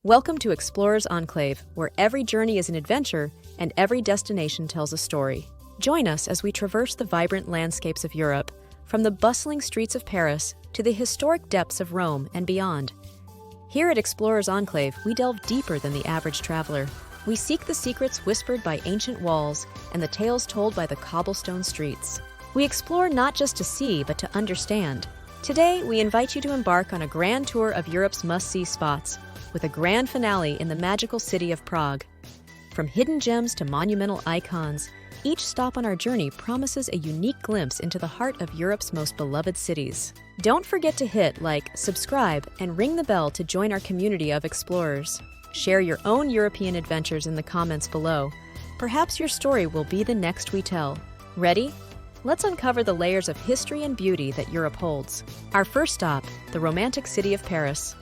Welcome to Explorer's Enclave, where every journey is an adventure and every destination tells a story. Join us as we traverse the vibrant landscapes of Europe, from the bustling streets of Paris to the historic depths of Rome and beyond. Here at Explorer's Enclave, we delve deeper than the average traveler. We seek the secrets whispered by ancient walls and the tales told by the cobblestone streets. We explore not just to see, but to understand. Today, we invite you to embark on a grand tour of Europe's must-see spots, with a grand finale in the magical city of Prague. From hidden gems to monumental icons, each stop on our journey promises a unique glimpse into the heart of Europe's most beloved cities. Don't forget to hit like, subscribe, and ring the bell to join our community of explorers. Share your own European adventures in the comments below. Perhaps your story will be the next we tell. Ready? Let's uncover the layers of history and beauty that Europe holds. Our first stop, the romantic city of Paris.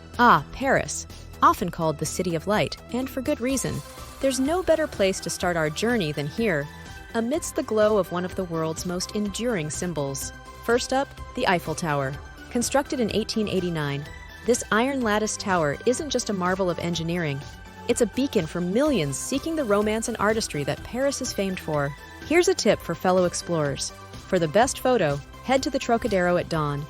Paris, often called the City of Light, and for good reason. There's no better place to start our journey than here, amidst the glow of one of the world's most enduring symbols. First up, the Eiffel Tower. Constructed in 1889, this iron lattice tower isn't just a marvel of engineering. It's a beacon for millions seeking the romance and artistry that Paris is famed for. Here's a tip for fellow explorers. For the best photo, head to the Trocadero at dawn.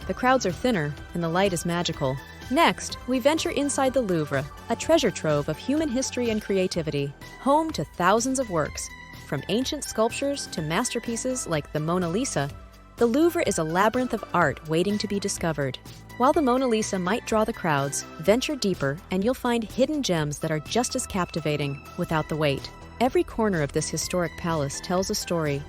The crowds are thinner, and the light is magical. Next, we venture inside the Louvre, a treasure trove of human history and creativity, home to thousands of works. From ancient sculptures to masterpieces like the Mona Lisa, the Louvre is a labyrinth of art waiting to be discovered. While the Mona Lisa might draw the crowds, venture deeper and you'll find hidden gems that are just as captivating without the wait. Every corner of this historic palace tells a story.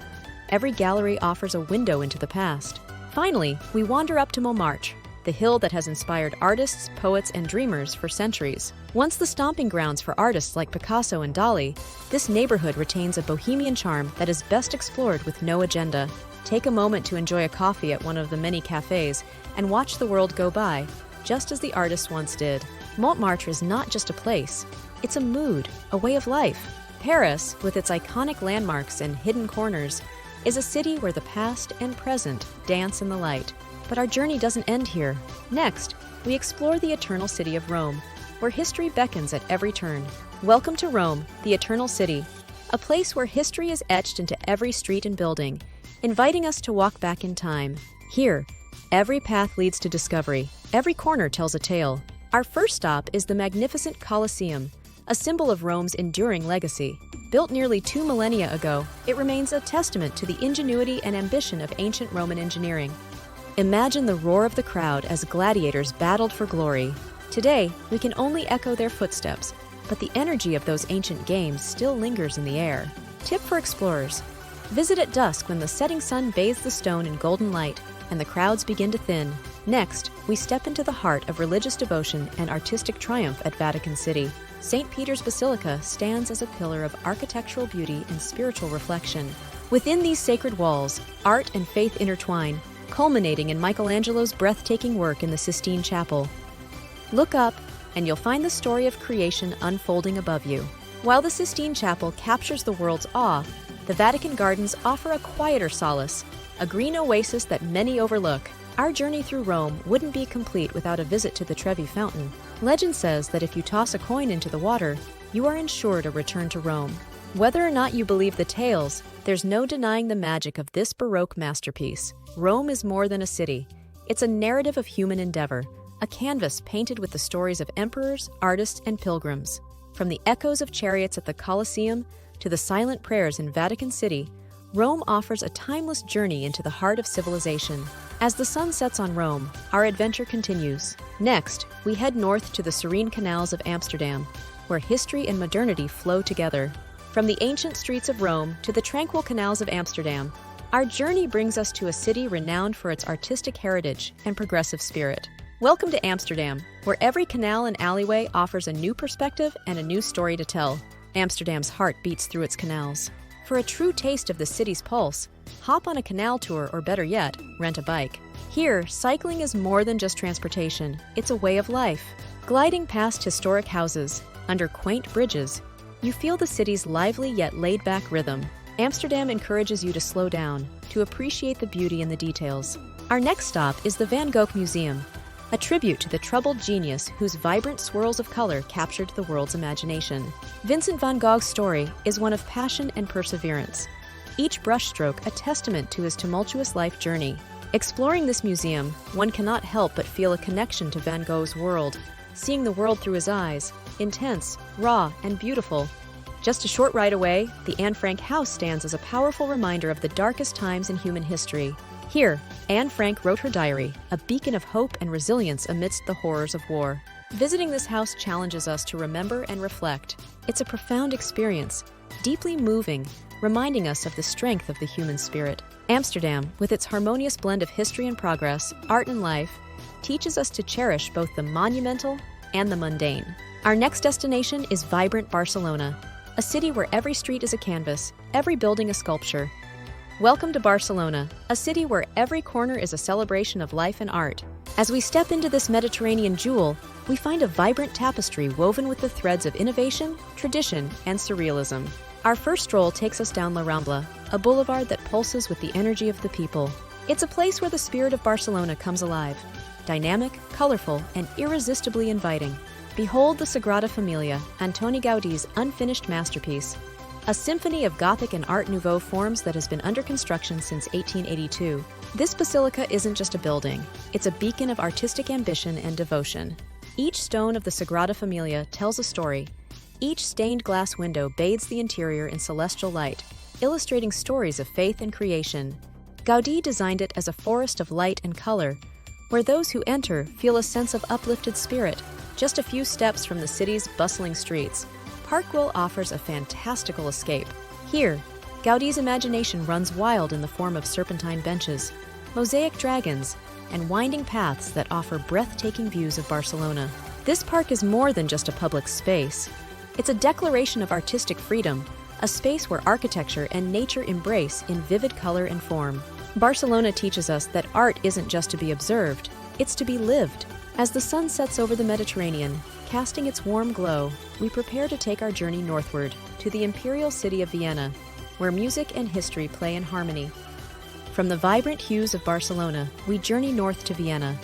Every gallery offers a window into the past. Finally, we wander up to Montmartre, the hill that has inspired artists, poets, and dreamers for centuries. Once the stomping grounds for artists like Picasso and Dali, this neighborhood retains a bohemian charm that is best explored with no agenda. Take a moment to enjoy a coffee at one of the many cafes and watch the world go by, just as the artists once did. Montmartre is not just a place, it's a mood, a way of life. Paris, with its iconic landmarks and hidden corners, is a city where the past and present dance in the light. But our journey doesn't end here. Next, we explore the eternal city of Rome, where history beckons at every turn. Welcome to Rome, the eternal city, a place where history is etched into every street and building, inviting us to walk back in time. Here, every path leads to discovery, every corner tells a tale. Our first stop is the magnificent Colosseum, a symbol of Rome's enduring legacy. Built nearly 2 millennia ago, it remains a testament to the ingenuity and ambition of ancient Roman engineering. Imagine the roar of the crowd as gladiators battled for glory. Today, we can only echo their footsteps, but the energy of those ancient games still lingers in the air. Tip for explorers: visit at dusk when the setting sun bathes the stone in golden light and the crowds begin to thin. Next, we step into the heart of religious devotion and artistic triumph at Vatican City. St. Peter's Basilica stands as a pillar of architectural beauty and spiritual reflection. Within these sacred walls, art and faith intertwine, culminating in Michelangelo's breathtaking work in the Sistine Chapel. Look up, and you'll find the story of creation unfolding above you. While the Sistine Chapel captures the world's awe, the Vatican Gardens offer a quieter solace, a green oasis that many overlook. Our journey through Rome wouldn't be complete without a visit to the Trevi Fountain. Legend says that if you toss a coin into the water, you are ensured a return to Rome. Whether or not you believe the tales, there's no denying the magic of this Baroque masterpiece. Rome is more than a city. It's a narrative of human endeavor, a canvas painted with the stories of emperors, artists, and pilgrims. From the echoes of chariots at the Colosseum to the silent prayers in Vatican City, Rome offers a timeless journey into the heart of civilization. As the sun sets on Rome, our adventure continues. Next, we head north to the serene canals of Amsterdam, where history and modernity flow together. From the ancient streets of Rome to the tranquil canals of Amsterdam, our journey brings us to a city renowned for its artistic heritage and progressive spirit. Welcome to Amsterdam, where every canal and alleyway offers a new perspective and a new story to tell. Amsterdam's heart beats through its canals. For a true taste of the city's pulse, hop on a canal tour, or better yet, rent a bike. Here, cycling is more than just transportation, it's a way of life. Gliding past historic houses, under quaint bridges, you feel the city's lively yet laid-back rhythm. Amsterdam encourages you to slow down, to appreciate the beauty in the details. Our next stop is the Van Gogh Museum. a tribute to the troubled genius whose vibrant swirls of color captured the world's imagination. Vincent van Gogh's story is one of passion and perseverance, each brushstroke a testament to his tumultuous life journey. Exploring this museum, one cannot help but feel a connection to Van Gogh's world, seeing the world through his eyes, intense, raw, and beautiful. Just a short ride away, the Anne Frank house stands as a powerful reminder of the darkest times in human history. Here, Anne Frank wrote her diary, a beacon of hope and resilience amidst the horrors of war. Visiting this house challenges us to remember and reflect. It's a profound experience, deeply moving, reminding us of the strength of the human spirit. Amsterdam, with its harmonious blend of history and progress, art and life, teaches us to cherish both the monumental and the mundane. Our next destination is vibrant Barcelona, a city where every street is a canvas, every building a sculpture. Welcome to Barcelona, a city where every corner is a celebration of life and art. As we step into this Mediterranean jewel, we find a vibrant tapestry woven with the threads of innovation, tradition, and surrealism. Our first stroll takes us down La Rambla, a boulevard that pulses with the energy of the people. It's a place where the spirit of Barcelona comes alive, dynamic, colorful, and irresistibly inviting. Behold the Sagrada Familia, Antoni Gaudí's unfinished masterpiece, a symphony of Gothic and Art Nouveau forms that has been under construction since 1882. This basilica isn't just a building, it's a beacon of artistic ambition and devotion. Each stone of the Sagrada Familia tells a story. Each stained glass window bathes the interior in celestial light, illustrating stories of faith and creation. Gaudí designed it as a forest of light and color, where those who enter feel a sense of uplifted spirit. Just a few steps from the city's bustling streets, Parkwell offers a fantastical escape. Here, Gaudí's imagination runs wild in the form of serpentine benches, mosaic dragons, and winding paths that offer breathtaking views of Barcelona. This park is more than just a public space. It's a declaration of artistic freedom, a space where architecture and nature embrace in vivid color and form. Barcelona teaches us that art isn't just to be observed, it's to be lived. As the sun sets over the Mediterranean, casting its warm glow, we prepare to take our journey northward to the imperial city of Vienna, where music and history play in harmony. From the vibrant hues of Barcelona, we journey north to Vienna,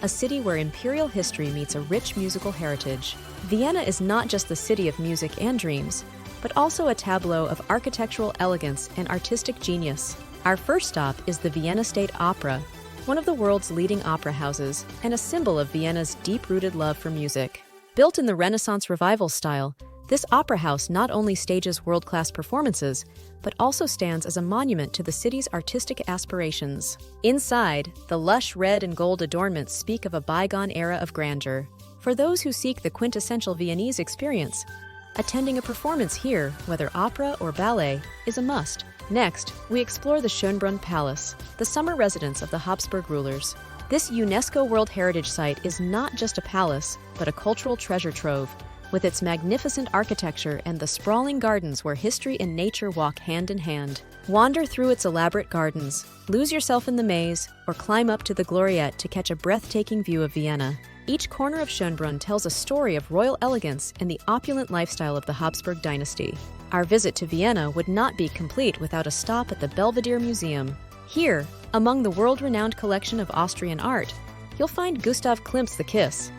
a city where imperial history meets a rich musical heritage. Vienna is not just the city of music and dreams, but also a tableau of architectural elegance and artistic genius. Our first stop is the Vienna State Opera, one of the world's leading opera houses and a symbol of Vienna's deep-rooted love for music. Built in the Renaissance Revival style, this opera house not only stages world-class performances, but also stands as a monument to the city's artistic aspirations. Inside, the lush red and gold adornments speak of a bygone era of grandeur. For those who seek the quintessential Viennese experience, attending a performance here, whether opera or ballet, is a must. Next, we explore the Schönbrunn Palace, the summer residence of the Habsburg rulers. This UNESCO World Heritage Site is not just a palace, but a cultural treasure trove, with its magnificent architecture and the sprawling gardens where history and nature walk hand in hand. Wander through its elaborate gardens, lose yourself in the maze, or climb up to the Gloriette to catch a breathtaking view of Vienna. Each corner of Schönbrunn tells a story of royal elegance and the opulent lifestyle of the Habsburg dynasty. Our visit to Vienna would not be complete without a stop at the Belvedere Museum. Here, among the world-renowned collection of Austrian art, you'll find Gustav Klimt's The Kiss,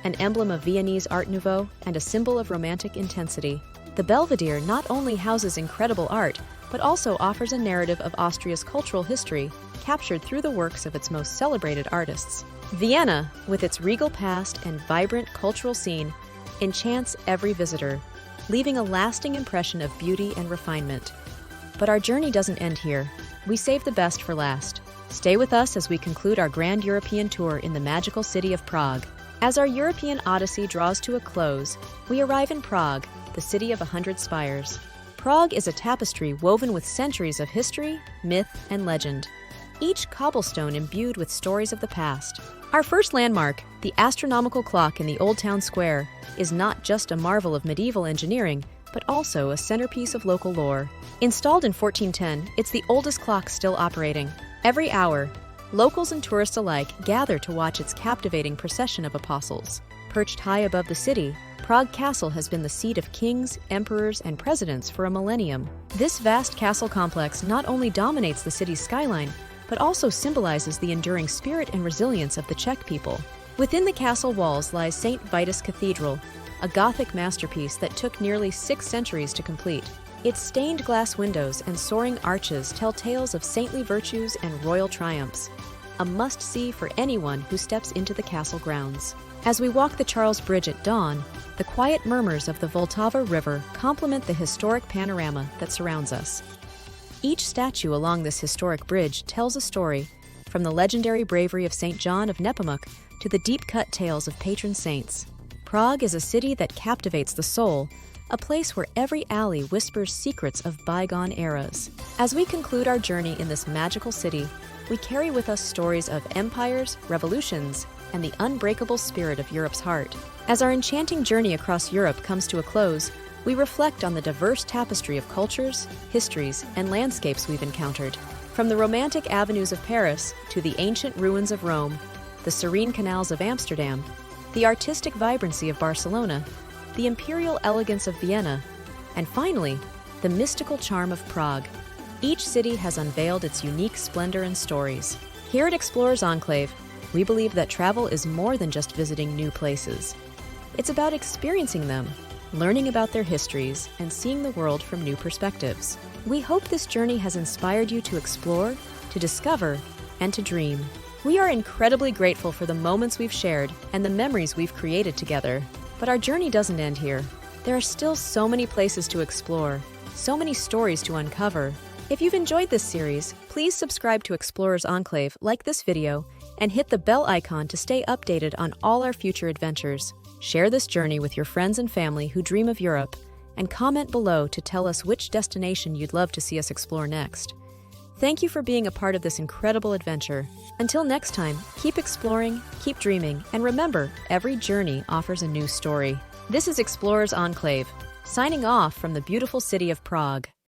an emblem of Viennese Art Nouveau and a symbol of romantic intensity. The Belvedere not only houses incredible art, but also offers a narrative of Austria's cultural history, captured through the works of its most celebrated artists. Vienna, with its regal past and vibrant cultural scene, enchants every visitor, leaving a lasting impression of beauty and refinement. But our journey doesn't end here. We save the best for last. Stay with us as we conclude our grand European tour in the magical city of Prague. As our European odyssey draws to a close, we arrive in Prague, the city of 100 spires. Prague is a tapestry woven with centuries of history, myth, and legend, each cobblestone imbued with stories of the past. Our first landmark, the astronomical clock in the Old Town Square, is not just a marvel of medieval engineering, but also a centerpiece of local lore. Installed in 1410, it's the oldest clock still operating. Every hour, locals and tourists alike gather to watch its captivating procession of apostles. Perched high above the city, Prague Castle has been the seat of kings, emperors, and presidents for a millennium. This vast castle complex not only dominates the city's skyline, but also symbolizes the enduring spirit and resilience of the Czech people. Within the castle walls lies St. Vitus Cathedral, a Gothic masterpiece that took nearly 6 centuries to complete. Its stained glass windows and soaring arches tell tales of saintly virtues and royal triumphs, a must-see for anyone who steps into the castle grounds. As we walk the Charles Bridge at dawn, the quiet murmurs of the Vltava River complement the historic panorama that surrounds us. Each statue along this historic bridge tells a story, from the legendary bravery of St. John of Nepomuk to the deep-cut tales of patron saints. Prague is a city that captivates the soul, a place where every alley whispers secrets of bygone eras. As we conclude our journey in this magical city, we carry with us stories of empires, revolutions, and the unbreakable spirit of Europe's heart. As our enchanting journey across Europe comes to a close, we reflect on the diverse tapestry of cultures, histories, and landscapes we've encountered. From the romantic avenues of Paris to the ancient ruins of Rome, the serene canals of Amsterdam, the artistic vibrancy of Barcelona, the imperial elegance of Vienna, and finally, the mystical charm of Prague. Each city has unveiled its unique splendor and stories. Here at Explorers Enclave, we believe that travel is more than just visiting new places. It's about experiencing them, learning about their histories, and seeing the world from new perspectives. We hope this journey has inspired you to explore, to discover, and to dream. We are incredibly grateful for the moments we've shared and the memories we've created together. But our journey doesn't end here. There are still so many places to explore, so many stories to uncover. If you've enjoyed this series, please subscribe to Explorers Enclave, like this video, and hit the bell icon to stay updated on all our future adventures. Share this journey with your friends and family who dream of Europe, and comment below to tell us which destination you'd love to see us explore next. Thank you for being a part of this incredible adventure. Until next time, keep exploring, keep dreaming, and remember, every journey offers a new story. This is Explorers Enclave, signing off from the beautiful city of Prague.